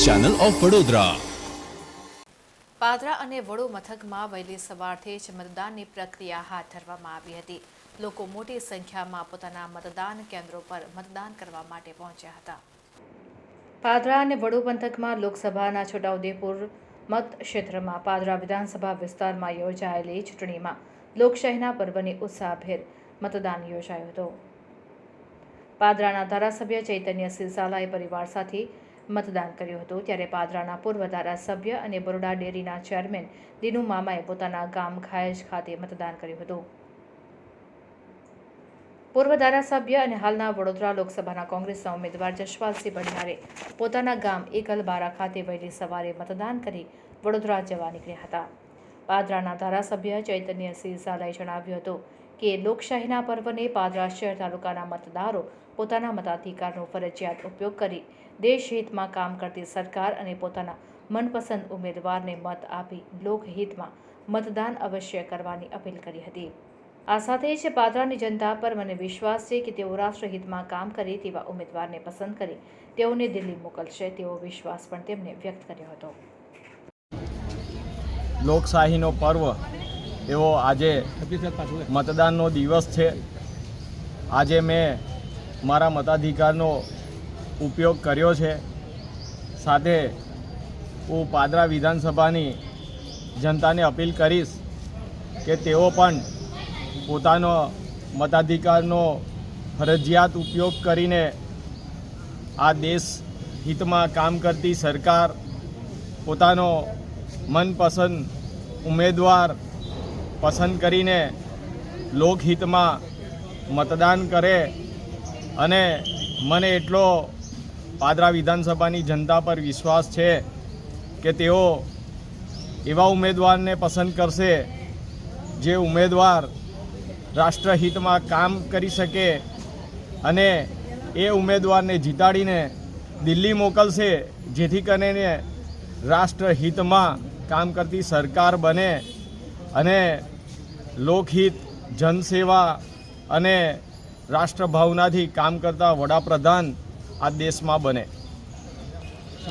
Channel of Vadodara. Padra અને વડો મથકમાં વહેલી સવારથી જ મતદાનની પ્રક્રિયા હાથ ધરવામાં આવી હતી। લોકો મોટી સંખ્યામાં પોતાના મતદાન કેન્દ્રો પર મતદાન કરવા માટે પહોંચ્યા હતા। પાદરા અને વડો પંથકમાં લોકસભાના છોટાઉદેપુર મતક્ષેત્રમાં પાદરા વિધાનસભા વિસ્તારમાં યોજાયેલી ચૂંટણીમાં લોકશાહીના પર્વની ઉત્સાહભેર મતદાન યોજાયું હતું। પાદરાના ધારાસભ્ય ચૈતન્યસિંહ ઝાલાએ પરિવાર સાથે મતદાન કર્યું હતું, ત્યારે પાદરાના પૂર્વ ધારાસભ્ય અને બરોડા ડેરીના ચેરમેન દિનુ મામાએ પોતાના ગામ ઘાયજ ખાતે મતદાન કર્યું હતું। પૂર્વ ધારાસભ્ય અને હાલના વડોદરા લોકસભાના કોંગ્રેસના ઉમેદવાર જશપાલસિંહ બણિયારે પોતાના ગામ એકલબારા ખાતે વહેલી સવારે મતદાન કરી વડોદરા જવા નીકળ્યા હતા। પાદરાના ધારાસભ્ય ચૈતન્યસિંહ ઝાલાએ જણાવ્યું હતું કે લોકશાહીના પર્વને પાદરા શહેર તાલુકાના મતદારો પોતાના મતાધિકારનો ફરજિયાત ઉપયોગ કરી દેશહિતમાં કામ કરતી સરકાર અને પોતાના મનપસંદ ઉમેદવારને મત આપી લોકહિતમાં મતદાન અવશ્ય કરવાની અપીલ કરી હતી। આ સાથે જ પાદરાની જનતા પર મને વિશ્વાસ છે કે તેઓ રાષ્ટ્રહિતમાં કામ કરે તેવા ઉમેદવારને પસંદ કરી તેઓને દિલ્હી મોકલશે તેવો વિશ્વાસ પણ તેમણે વ્યક્ત કર્યો હતો। લોકશાહીનો પર્વ એવો આજે મતદાનનો દિવસ છે। આજે મેં મારા મતાધિકારનો ઉપયોગ કર્યો છે। સાથે હું પાદરા વિધાનસભાની જનતાને અપીલ કરીશ કે તેઓ પણ પોતાનો મતાધિકારનો ફરજિયાત ઉપયોગ કરીને આ દેશ હિતમાં કામ કરતી સરકાર, પોતાનો મનપસંદ ઉમેદવાર પસંદ કરીને લોકહિતમાં મતદાન કરે અને મને એટલો પાદરા વિધાનસભાની જનતા પર વિશ્વાસ છે કે તેઓ એવા ઉમેદવારને પસંદ કરશે જે ઉમેદવાર રાષ્ટ્રહિતમાં કામ કરી શકે અને એ ઉમેદવારને જીતાડીને દિલ્હી મોકલશે, જેથી કરીને રાષ્ટ્રહિતમાં કામ કરતી સરકાર બને અને લોકહિત, જનસેવા અને રાષ્ટ્રભાવનાથી કામ કરતા વડાપ્રધાન આ દેશમાં બને।